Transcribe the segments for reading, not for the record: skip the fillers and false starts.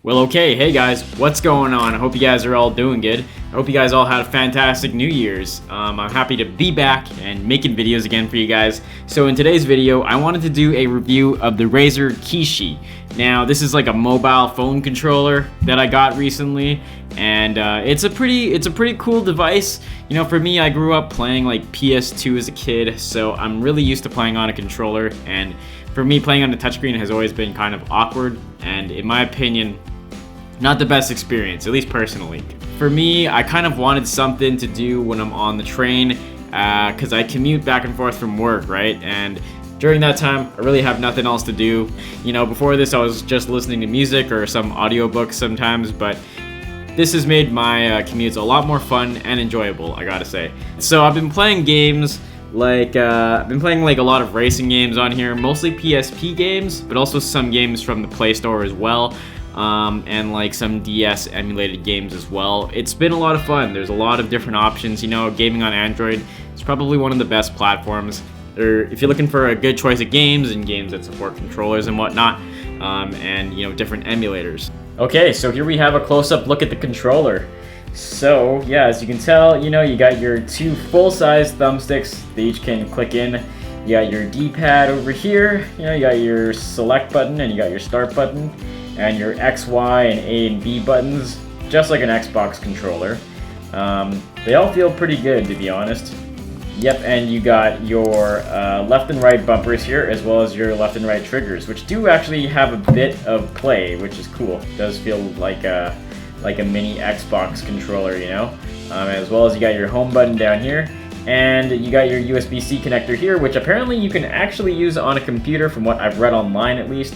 Well, okay, hey guys, what's going on? I hope you guys are all doing good. I hope you guys all had a fantastic New Year's. I'm happy to be back and making videos again for you guys. So in today's video, I wanted to do a review of the Razer Kishi. Now, this is like a mobile phone controller that I got recently, and it's a pretty cool device. You know, for me, I grew up playing like PS2 as a kid, so I'm really used to playing on a controller, and for me, playing on the touchscreen has always been kind of awkward, and in my opinion, not the best experience, at least personally. For me, I kind of wanted something to do when I'm on the train, because I commute back and forth from work, right? And during that time, I really have nothing else to do. You know, before this, I was just listening to music or some audiobooks sometimes, but this has made my commutes a lot more fun and enjoyable, I gotta say. So I've been playing games like, I've been playing like a lot of racing games on here, mostly PSP games, but also some games from the Play Store as well. And like some DS emulated games as well. It's been a lot of fun. There's a lot of different options. You know, gaming on Android is probably one of the best platforms. Or if you're looking for a good choice of games and games that support controllers and whatnot, and you know, different emulators. Okay, so here we have a close-up look at the controller. So yeah, as you can tell, you know, you got your two full-size thumbsticks. They each can click in. You got your D-pad over here. You know, you got your select button and you got your start button. And your X, Y, and A and B buttons, just like an Xbox controller. They all feel pretty good, to be honest. Yep, and you got your left and right bumpers here, as well as your left and right triggers, which do actually have a bit of play, which is cool. It does feel like a mini Xbox controller, you know? As well as you got your home button down here, and you got your USB-C connector here, which apparently you can actually use on a computer, from what I've read online at least.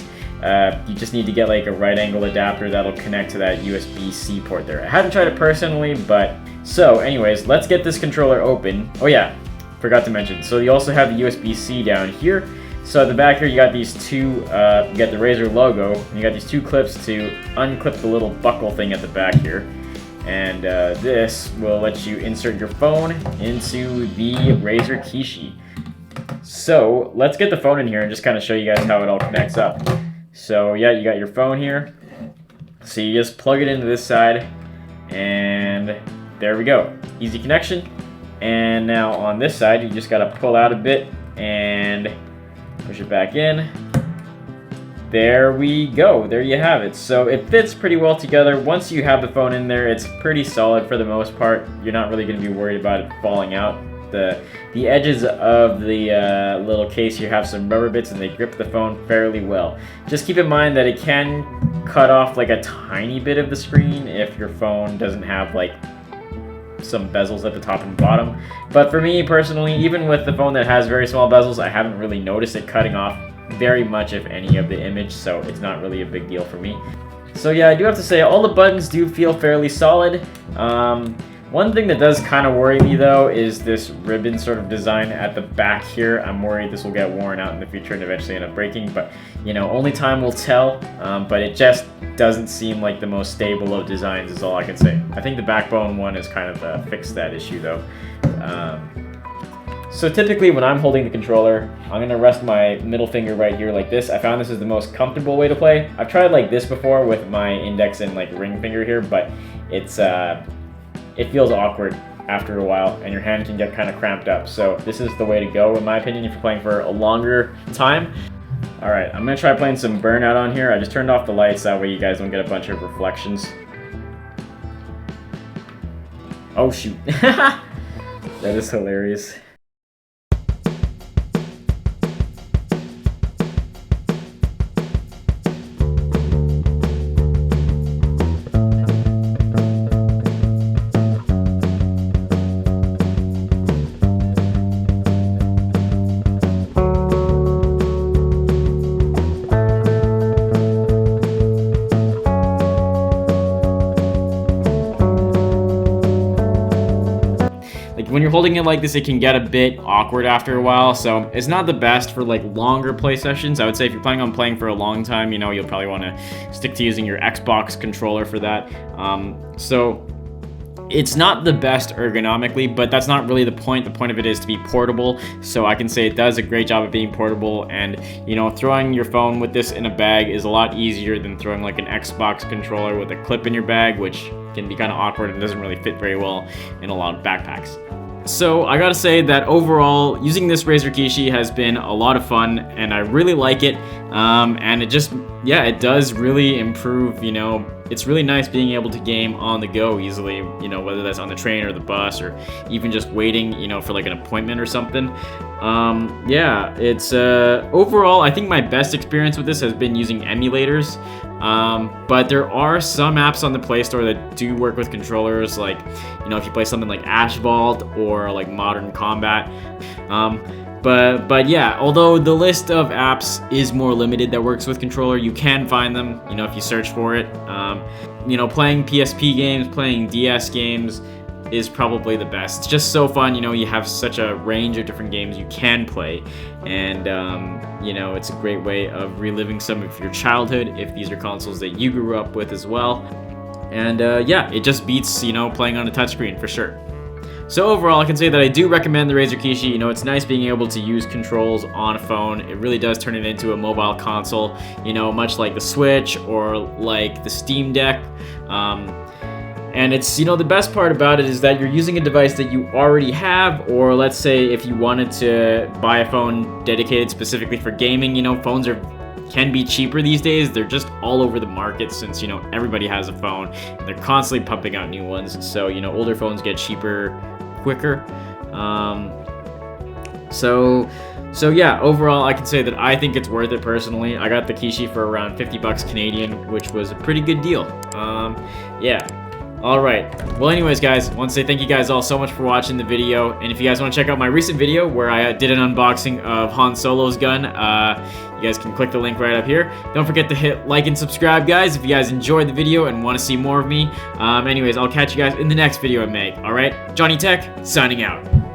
You just need to get like a right angle adapter that'll connect to that USB-C port there. I haven't tried it personally, but so anyways, let's get this controller open. Oh yeah, forgot to mention. So you also have the USB-C down here. So at the back here, you got these two, you got the Razer logo. And you got these two clips to unclip the little buckle thing at the back here. And this will let you insert your phone into the Razer Kishi. So let's get the phone in here and just kind of show you guys how it all connects up. So yeah, you got your phone here. So you just plug it into this side, and there we go. Easy connection. And now on this side, you just gotta pull out a bit and push it back in. There we go. There you have it. So it fits pretty well together. Once you have the phone in there, it's pretty solid for the most part. You're not really gonna be worried about it falling out. The edges of the little case here have some rubber bits and they grip the phone fairly well. Just keep in mind that it can cut off like a tiny bit of the screen if your phone doesn't have like some bezels at the top and bottom. But for me personally, even with the phone that has very small bezels, I haven't really noticed it cutting off very much, if any, of the image, so it's not really a big deal for me. So yeah, I do have to say all the buttons do feel fairly solid. One thing that does kind of worry me though is this ribbon sort of design at the back here. I'm worried this will get worn out in the future and eventually end up breaking, but you know, only time will tell. But it just doesn't seem like the most stable of designs is all I can say. I think the backbone one has kind of fixed that issue though. So typically when I'm holding the controller, I'm going to rest my middle finger right here like this. I found this is the most comfortable way to play. I've tried like this before with my index and like ring finger here, but it's it feels awkward after a while and your hand can get kind of cramped up. So this is the way to go in my opinion if you're playing for a longer time. Alright, I'm going to try playing some Burnout on here. I just turned off the lights, that way you guys don't get a bunch of reflections. Oh shoot. That is hilarious. When you're holding it like this, it can get a bit awkward after a while, so it's not the best for like longer play sessions. I would say if you're planning on playing for a long time, you know, you'll probably want to stick to using your Xbox controller for that. So It's not the best ergonomically, but that's not really the point. The point of it is to be portable. So I can say it does a great job of being portable, and you know, throwing your phone with this in a bag is a lot easier than throwing like an Xbox controller with a clip in your bag, which can be kind of awkward and doesn't really fit very well in a lot of backpacks. So I gotta say that overall, using this Razer Kishi has been a lot of fun, and I really like it. And it just, yeah, it does really improve, you know, it's really nice being able to game on the go easily, you know, whether that's on the train or the bus or even just waiting, you know, for like an appointment or something. Yeah, it's overall, I think my best experience with this has been using emulators. But there are some apps on the Play Store that do work with controllers, like, you know, if you play something like Asphalt or like Modern Combat. But yeah, although the list of apps is more limited that works with controller, you can find them, you know, if you search for it. You know, playing PSP games, playing DS games is probably the best. It's just so fun, you know, you have such a range of different games you can play, and you know, it's a great way of reliving some of your childhood if these are consoles that you grew up with as well. And yeah, it just beats, you know, playing on a touchscreen for sure. So overall, I can say that I do recommend the Razer Kishi. You know, it's nice being able to use controls on a phone. It really does turn it into a mobile console, you know, much like the Switch or like the Steam Deck. And it's, you know, the best part about it is that you're using a device that you already have, or let's say if you wanted to buy a phone dedicated specifically for gaming, you know, phones can be cheaper these days. They're just all over the market since, you know, everybody has a phone. They're constantly pumping out new ones. So, you know, older phones get cheaper quicker. So yeah, overall, I can say that I think it's worth it personally. I got the Kishi for around 50 bucks Canadian, which was a pretty good deal. Yeah. Alright, well anyways guys, I want to say thank you guys all so much for watching the video, and if you guys want to check out my recent video where I did an unboxing of Han Solo's gun, you guys can click the link right up here. Don't forget to hit like and subscribe guys if you guys enjoyed the video and want to see more of me. Anyways, I'll catch you guys in the next video I make, alright? Johnny Tech, signing out.